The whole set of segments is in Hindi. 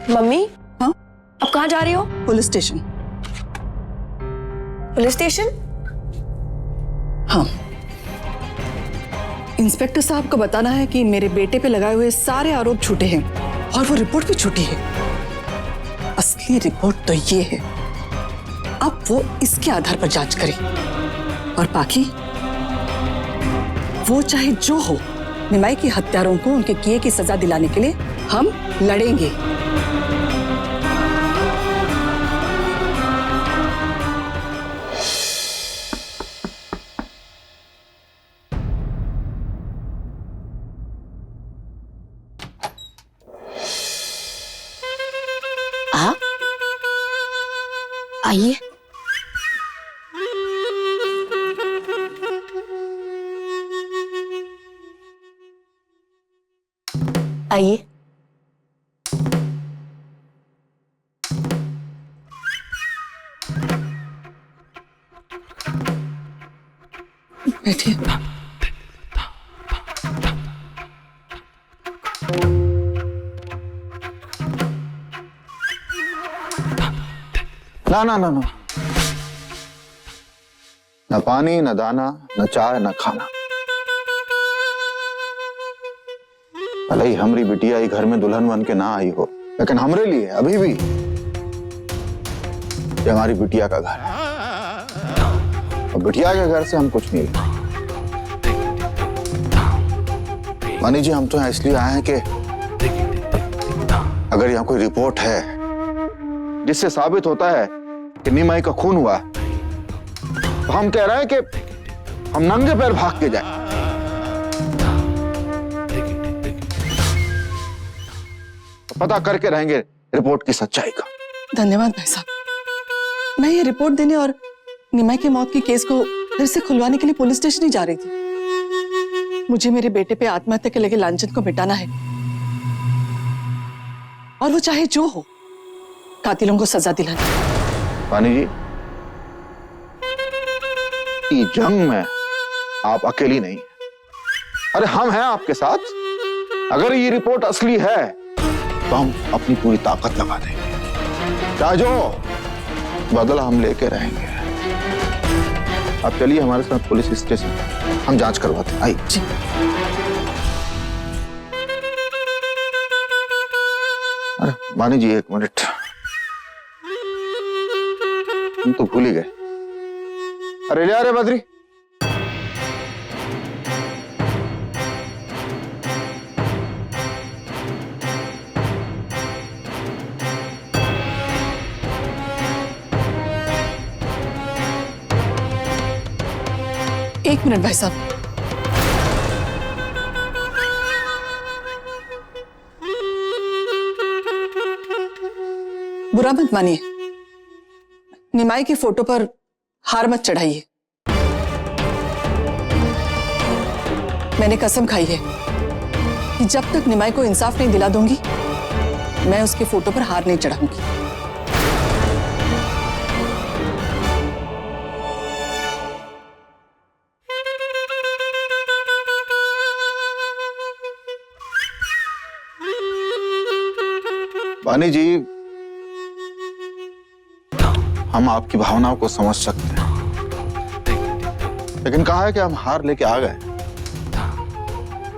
मम्मी, हाँ? अब कहाँ जा रही हो? Police station. Police station? हाँ, इंस्पेक्टर साहब को बताना है कि मेरे बेटे पे लगाए हुए सारे आरोप झूठे हैं और वो रिपोर्ट भी झूठी है। असली रिपोर्ट तो ये है, अब वो इसके आधार पर जांच करे और बाकी वो चाहे जो हो, निमाई के हत्यारों को उनके किए की सजा दिलाने के लिए हम लड़ेंगे। आइए। आइए। बैठिए। ना ना ना ना, न पानी न दाना न चाय न खाना। भले ही हमारी बिटिया ही घर में दुल्हन बन के ना आई हो, लेकिन हमरे लिए अभी भी ये हमारी बिटिया का घर है और बिटिया के घर से हम कुछ नहीं लेते। मानी जी, हम तो यहाँ इसलिए आए हैं कि अगर यहाँ कोई रिपोर्ट है जिससे साबित होता है कि निमाई का खून हुआ, तो हम कह रहे हैं कि हम नंगे पैर भाग के जाएं। तो पता करके रहेंगे रिपोर्ट की सच्चाई का। धन्यवाद भाई साहब। मैं ये रिपोर्ट देने और निमाई की मौत के केस को फिर से खुलवाने के लिए पुलिस स्टेशन ही जा रही थी। मुझे मेरे बेटे पे आत्महत्या के लगे लांछन को मिटाना है और वो चाहे जो हो, कातिलों को सजा दिलानी। पानी जी, ये जंग में आप अकेली नहीं, अरे हम हैं आपके साथ। अगर ये रिपोर्ट असली है तो हम अपनी पूरी ताकत लगा देंगे, चाहे जो बदला हम लेके रहेंगे। आप चलिए हमारे साथ पुलिस स्टेशन, हम जांच करवाते हैं। आइए जी। अरे मानी जी, एक मिनट, हम तो भूल ही गए। अरे ले आ रे बद्री। एक मिनट भाई साहब। बुरा मत मानिए, निमाई की फोटो पर हार मत चढ़ाइए। मैंने कसम खाई है कि जब तक निमाई को इंसाफ नहीं दिला दूंगी, मैं उसके फोटो पर हार नहीं चढ़ाऊंगी। वानी जी, हम आपकी भावनाओं को समझ सकते हैं, लेकिन कहा है कि हम हार लेके आ गए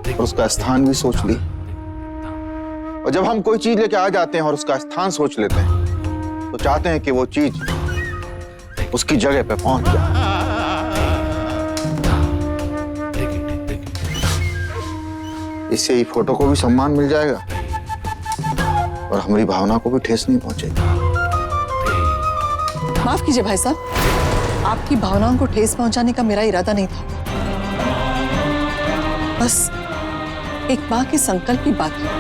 और उसका स्थान भी सोच ली। और जब हम कोई चीज लेके आ जाते हैं और उसका स्थान सोच लेते हैं, तो चाहते हैं कि वो चीज उसकी जगह पे पहुंच जाए। इससे ही फोटो को भी सम्मान मिल जाएगा और हमारी भावना को भी ठेस नहीं पहुंचेगी। माफ कीजिए भाई साहब, आपकी भावनाओं को ठेस पहुंचाने का मेरा इरादा नहीं था। बस एक मां के संकल्प की बात है।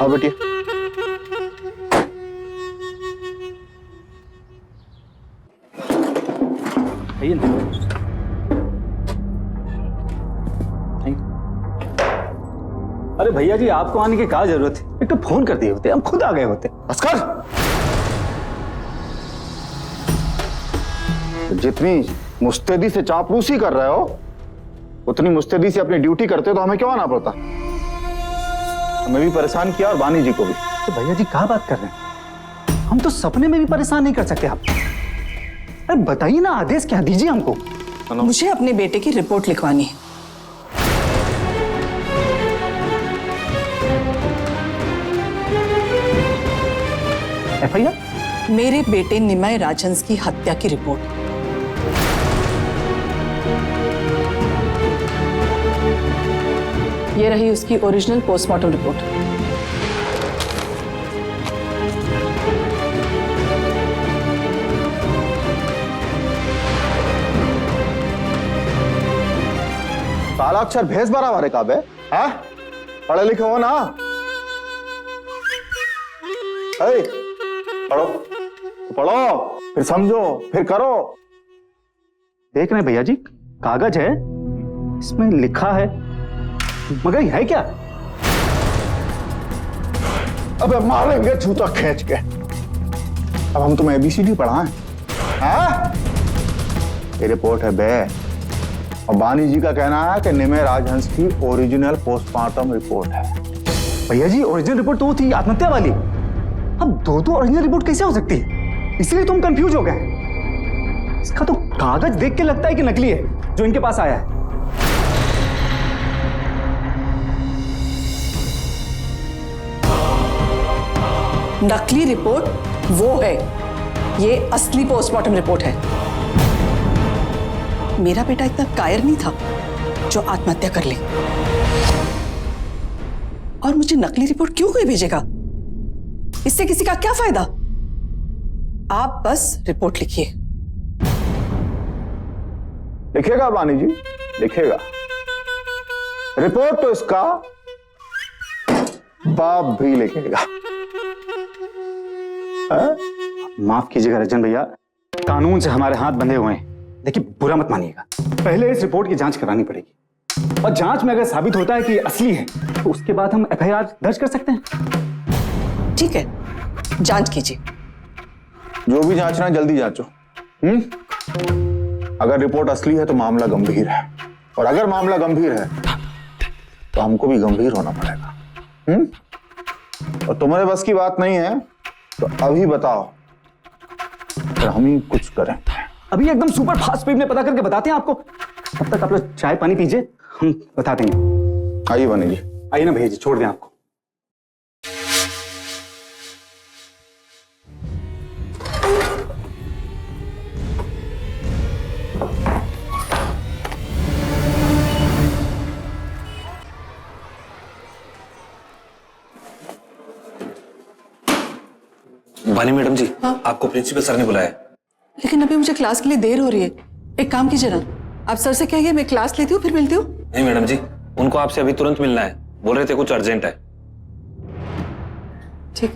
आओ बेटिए। अरे भैया जी, आपको आने की क्या जरूरत है? एक तो फोन कर दिए होते, हम खुद आ गए होते। बस कर। जितनी मुस्तैदी से चापलूसी कर रहे हो, उतनी मुस्तैदी से अपनी ड्यूटी करते हो तो हमें क्यों आना पड़ता? हमें भी परेशान किया और बानी जी को भी। तो भैया जी क्या बात कर रहे हैं? हम तो सपने में भी परेशान नहीं कर सकते आप। अरे बताइए ना, आदेश क्या दीजिए हमको। मुझे अपने बेटे की रिपोर्ट लिखवानी है। FIR? मेरे बेटे निमय राजहंस की हत्या की रिपोर्ट। ये रही उसकी ओरिजिनल पोस्टमार्टम रिपोर्ट। साला अक्षर भेस भरा हमारे काबे, हाँ? पढ़े लिखे हो ना? पढ़ो तो पढ़ो, फिर समझो, फिर करो। देख रहे हैं भैया जी, कागज है, इसमें लिखा है, मगर ये है क्या? अबे मारेंगे जूता खींच के। अब हम तुम्हें ABCD पढ़ाएं, हाँ? ये रिपोर्ट है बे, और बानी जी का कहना है कि निमय राजहंस की ओरिजिनल पोस्टमार्टम रिपोर्ट है। भैया जी, ओरिजिनल रिपोर्ट तो वो थी आत्महत्या वाली। अब दो ओरिजिनल रिपोर्ट कैसे हो सकती है? इसलिए तुम कंफ्यूज हो गए। इसका तो कागज देख के लगता है कि नकली है जो इनके पास आया है। नकली रिपोर्ट वो है, ये असली पोस्टमार्टम रिपोर्ट है। मेरा बेटा इतना कायर नहीं था जो आत्महत्या कर ले। और मुझे नकली रिपोर्ट क्यों कोई भेजेगा? इससे किसी का क्या फायदा? आप बस रिपोर्ट लिखिए। लिखेगा बानी जी, लिखेगा। रिपोर्ट तो इसका बाप भी लिखेगा। माफ कीजिएगा रंजन भैया, कानून से हमारे हाथ बंधे हुए हैं। देखिए, बुरा मत मानिएगा, पहले इस रिपोर्ट की जांच करानी पड़ेगी, और जांच में अगर साबित होता है कि असली है तो उसके बाद हम FIR दर्ज कर सकते हैं। ठीक है, जांच कीजिए। जो भी जांचना है जल्दी जांचो। अगर रिपोर्ट असली है तो मामला गंभीर है, और अगर मामला गंभीर है तो हमको भी गंभीर होना पड़ेगा। और तुम्हारे बस की बात नहीं है तो अभी बताओ, फिर हम ही कुछ करें। अभी एकदम सुपर फास्ट स्पीड में पता करके बताते हैं आपको। तब तक आप लोग चाय पानी पीजिए, हम बता देंगे। आइए बनी जी, आइए ना भैया जी, छोड़ दें आपको। वानी मैडम जी, हाँ? आपको प्रिंसिपल सर ने बुलाया। लेकिन अभी मुझे क्लास के लिए देर हो रही है। एक काम कीजिए ना, आप सर से कहिए मैं क्लास लेती हूँ फिर मिलती हूँ। नहीं मैडम जी, उनको आपसे अभी तुरंत मिलना है, बोल रहे थे कुछ अर्जेंट है। ठीक।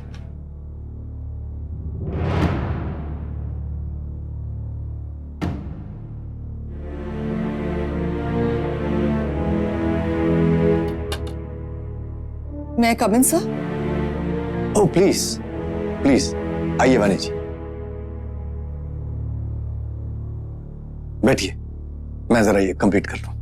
मैं कम इन सर? ओह प्लीज प्लीज आइए वानी जी, बैठिए, मैं जरा ये कंप्लीट कर लूं।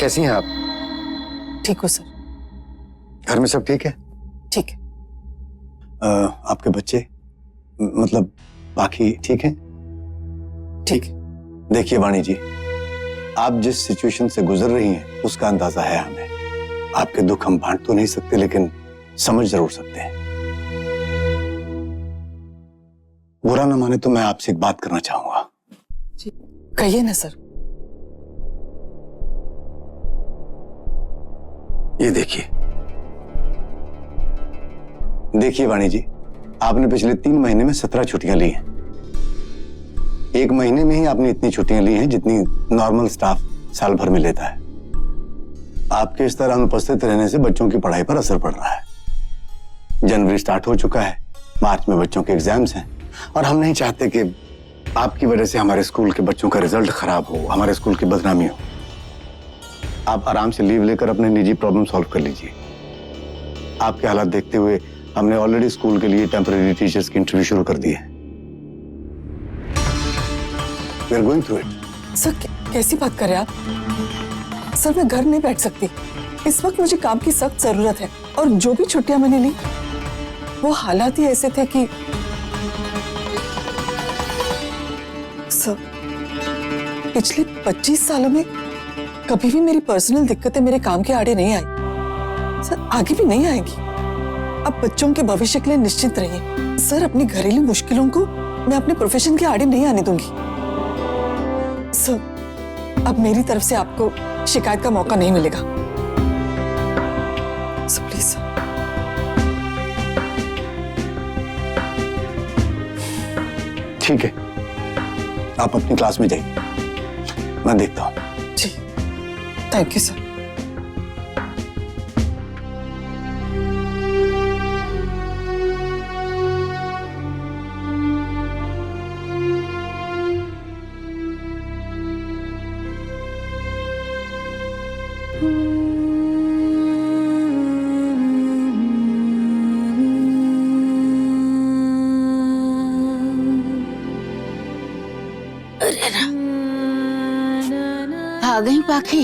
कैसी हैं आप? ठीक हो सर? घर में सब ठीक है? ठीक है। आपके बच्चे, मतलब बाकी ठीक हैं? ठीक। देखिए वाणी जी, आप जिस सिचुएशन से गुजर रही हैं उसका अंदाजा है हमें। आपके दुख हम बांट तो नहीं सकते लेकिन समझ जरूर सकते हैं। बुरा ना माने तो मैं आपसे एक बात करना चाहूंगा। कहिए ना सर। ये देखिए, देखिए वाणी जी, आपने पिछले 3 महीने में 17 छुट्टियां ली हैं। 1 महीने में ही आपने इतनी छुट्टियां ली हैं जितनी नॉर्मल स्टाफ साल भर में लेता है। आपके इस तरह अनुपस्थित रहने से बच्चों की पढ़ाई पर असर पड़ रहा है। जनवरी स्टार्ट हो चुका है, मार्च में बच्चों के एग्जाम्स हैं और हम नहीं चाहते कि आपकी वजह से हमारे स्कूल के बच्चों का रिजल्ट खराब हो, हमारे स्कूल की बदनामी हो। आप आराम से लीव लेकर अपने निजी प्रॉब्लम सॉल्व कर लीजिए। आपके हालात देखते हुए हमने ऑलरेडी स्कूल के लिए टेम्परेरी टीचर्स की इंटरव्यू शुरू कर दी है। We are going through it. Sir कैसी बात कर रहे हैं आप? सर मैं घर नहीं बैठ सकती, इस वक्त मुझे काम की सख्त जरूरत है और जो भी छुट्टियां मैंने ली वो हालात ही ऐसे थे कि सर पिछले 25 सालों में कभी भी मेरी पर्सनल दिक्कतें मेरे काम के आड़े नहीं आई। सर आगे भी नहीं आएगी। अब बच्चों के भविष्य के लिए निश्चित रहिए। सर अपनी घरेलू मुश्किलों को मैं अपने प्रोफेशन के आड़े नहीं आने दूंगी। सर अब मेरी तरफ से आपको शिकायत का मौका नहीं मिलेगा। Sir please. ठीक है, आप अपनी क्लास में जाइए, मैं देखता हूं। जी थैंक यू सर। आ गई पाखी।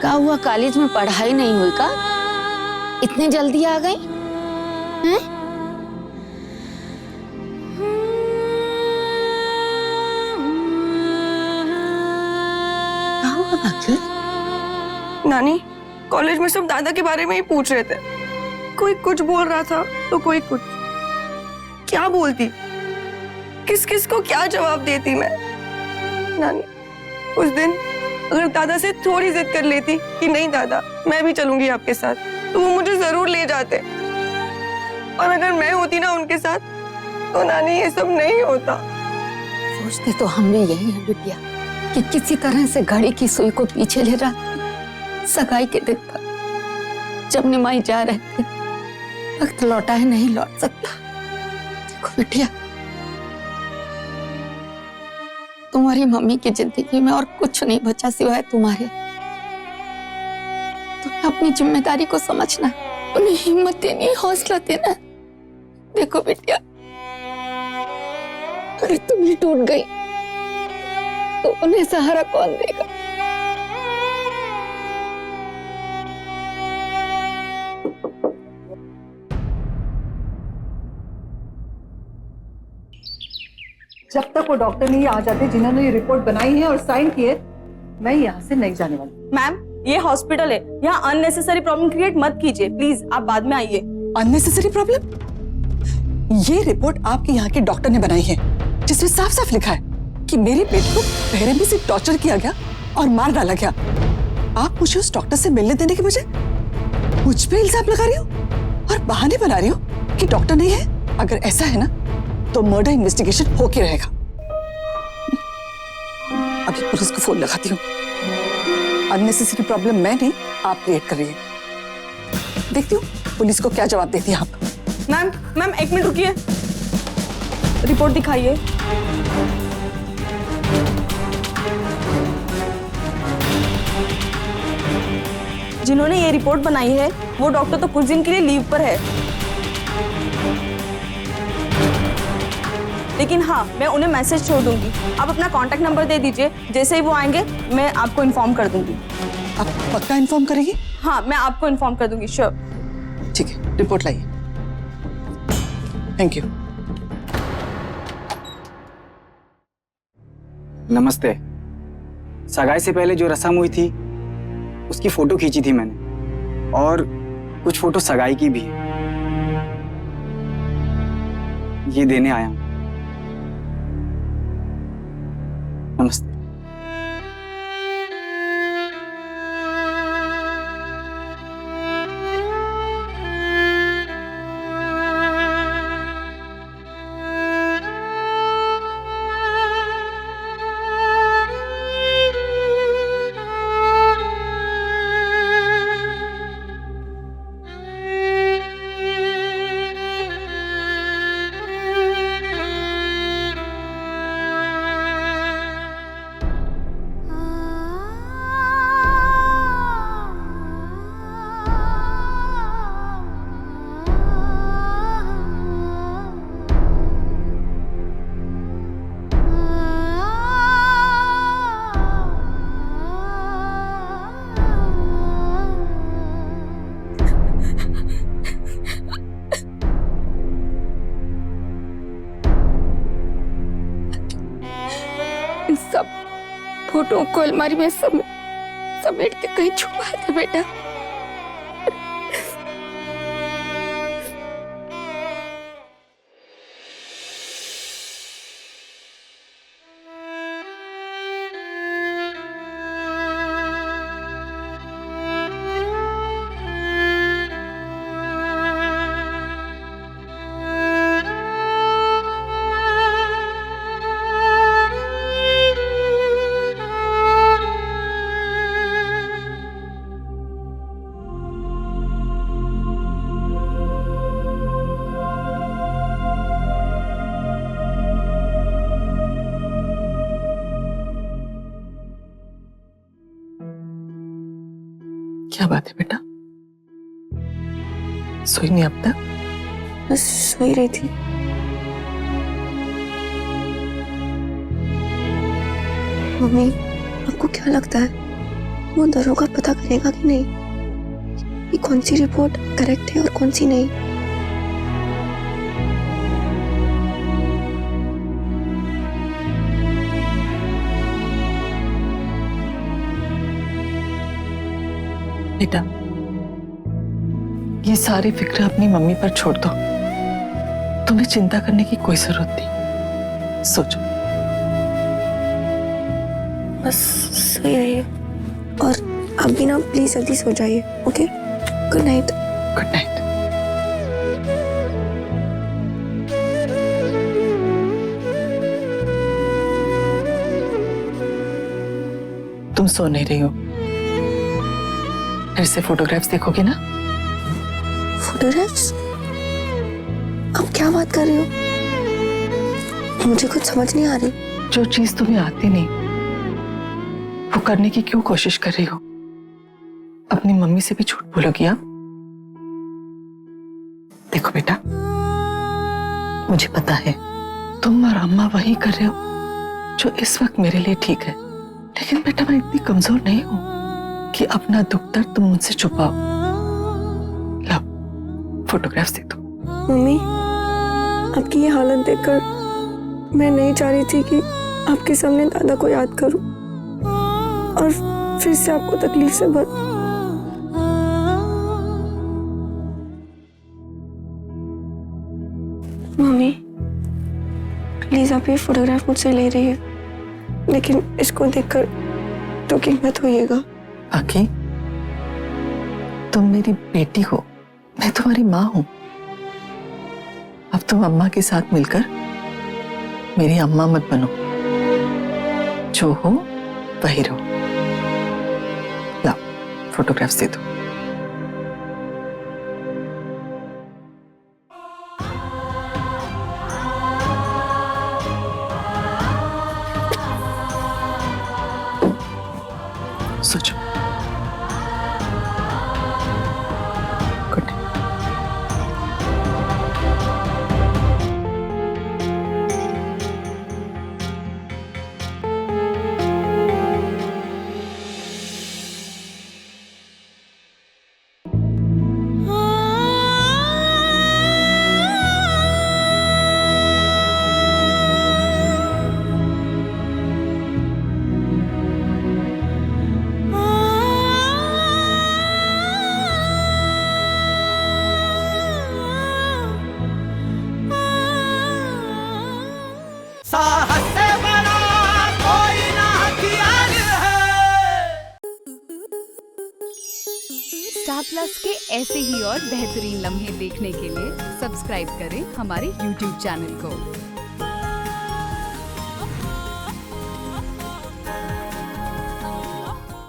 क्या हुआ, कॉलेज में पढ़ाई नहीं हुई का? इतने जल्दी आ गई हैं? क्या हुआ पाखी? नानी, कॉलेज में सब दादा के बारे में ही पूछ रहे थे। कोई कुछ बोल रहा था तो कोई कुछ। क्या बोलती, किस किस को क्या जवाब देती मैं? नानी, उस दिन अगर दादा से थोड़ी जिद कर लेती कि नहीं दादा मैं भी चलूंगी आपके साथ, तो वो मुझे जरूर ले जाते। और अगर मैं होती ना उनके साथ तो नानी ये सब नहीं होता। सोचते तो हम भी यही है बिटिया कि किसी तरह से घड़ी की सुई को पीछे ले जाते। सगाई के दिन पर जब निमाई जा रहे थे, वक्त लौटा है नहीं लौट सकता। देखो बिटिया, तुम्हारी मम्मी की जिंदगी में और कुछ नहीं बचा सिवाय तुम्हारे। तुम्हें अपनी जिम्मेदारी को समझना, उन्हें हिम्मत देनी, हौसला देना। देखो बिटिया, अगर तुम ही टूट गई तो उन्हें सहारा कौन देगा? जब तक वो डॉक्टर नहीं आ जाते जिन्होंने ये रिपोर्ट बनाई है और साइन किए, मैं यहाँ से नहीं जाने वाली। मैम, ये हॉस्पिटल है, यहाँ अननेसेसरी प्रॉब्लम क्रिएट मत कीजिए प्लीज। आप बाद में आइए। Unnecessary problem? ये रिपोर्ट आपके यहाँ के डॉक्टर ने बनाई है, जिसमें साफ साफ लिखा है कि मेरे बेटे को बेरहमी से टॉर्चर किया गया और मार डाला गया। आप मुझे उस डॉक्टर से मिलने देने के बजाय मुझ पे इल्जाम लगा रही हो और बहाने बना रही हो कि डॉक्टर नहीं है। अगर ऐसा है ना तो मर्डर इन्वेस्टिगेशन होके रहेगा। अभी पुलिस को फोन लगाती हूँ। अननेसेसरी प्रॉब्लम मैं नहीं, आप क्रिएट कर रही है। देखती हूँ पुलिस को क्या जवाब देती है आप। मैम 1 मिनट रुकिए, रिपोर्ट दिखाइए। जिन्होंने ये रिपोर्ट बनाई है वो डॉक्टर तो कुछ दिन के लिए लीव पर है, लेकिन हाँ मैं उन्हें मैसेज छोड़ दूंगी। आप अपना कांटेक्ट नंबर दे दीजिए, जैसे ही वो आएंगे मैं आपको इन्फॉर्म कर दूंगी। आप पक्का इन्फॉर्म करेगी? हाँ मैं आपको इन्फॉर्म कर दूंगी, श्योर। ठीक है, रिपोर्ट लाइए। Thank you. नमस्ते। सगाई से पहले जो रस्म हुई थी उसकी फोटो खींची थी मैंने, और कुछ फोटो सगाई की भी है। ये देने आया हूं। इन सब फोटो को अलमारी में समेट के कहीं छुपा दे बेटा। क्या बात है बेटा, सोई नहीं अब तक? बस सो ही रही थी। मम्मी, आपको क्या लगता है वो दरोगा पता करेगा कि नहीं कि कौन सी रिपोर्ट करेक्ट है और कौन सी नहीं? बेटा, ये सारी फिक्र अपनी मम्मी पर छोड़ दो। तुम्हें चिंता करने की कोई जरूरत नहीं। सोचो। बस सही रहिए और आप भी ना प्लीज जल्दी सो जाइए। Okay, good night. Good night. तुम सो नहीं रही हो, फिर से फोटोग्राफ्स देखोगे ना? फोटोग्राफ्स? आप क्या बात कर रही हो? मुझे कुछ समझ नहीं आ रही। जो चीज तुम्हें आती नहीं वो करने की क्यों कोशिश कर रही हो? अपनी मम्मी से भी झूठ बोलोगी आप? देखो बेटा, मुझे पता है तुम और अम्मा वही कर रहे हो जो इस वक्त मेरे लिए ठीक है, लेकिन बेटा मैं इतनी कमजोर नहीं हूं कि अपना दुख दर्द तुम मुझसे छुपाओ। लो, फोटोग्राफ्स दे दो। मम्मी, आपकी ये हालत देखकर मैं नहीं चाह रही थी कि आपके सामने दादा को याद करूं और फिर से आपको तकलीफ से भर। मम्मी, प्लीज आप ये फोटोग्राफ मुझसे ले रही है, लेकिन इसको देखकर दुखी मत होइएगा। आखी, तुम मेरी बेटी हो, मैं तुम्हारी माँ हूं। अब तुम अम्मा के साथ मिलकर मेरी अम्मा मत बनो, जो हो वही रहो। लाओ, फोटोग्राफ्स दे दो। सोचो। गुड। स्टार प्लस के ऐसे ही और बेहतरीन लम्हे देखने के लिए सब्सक्राइब करें हमारे YouTube चैनल को।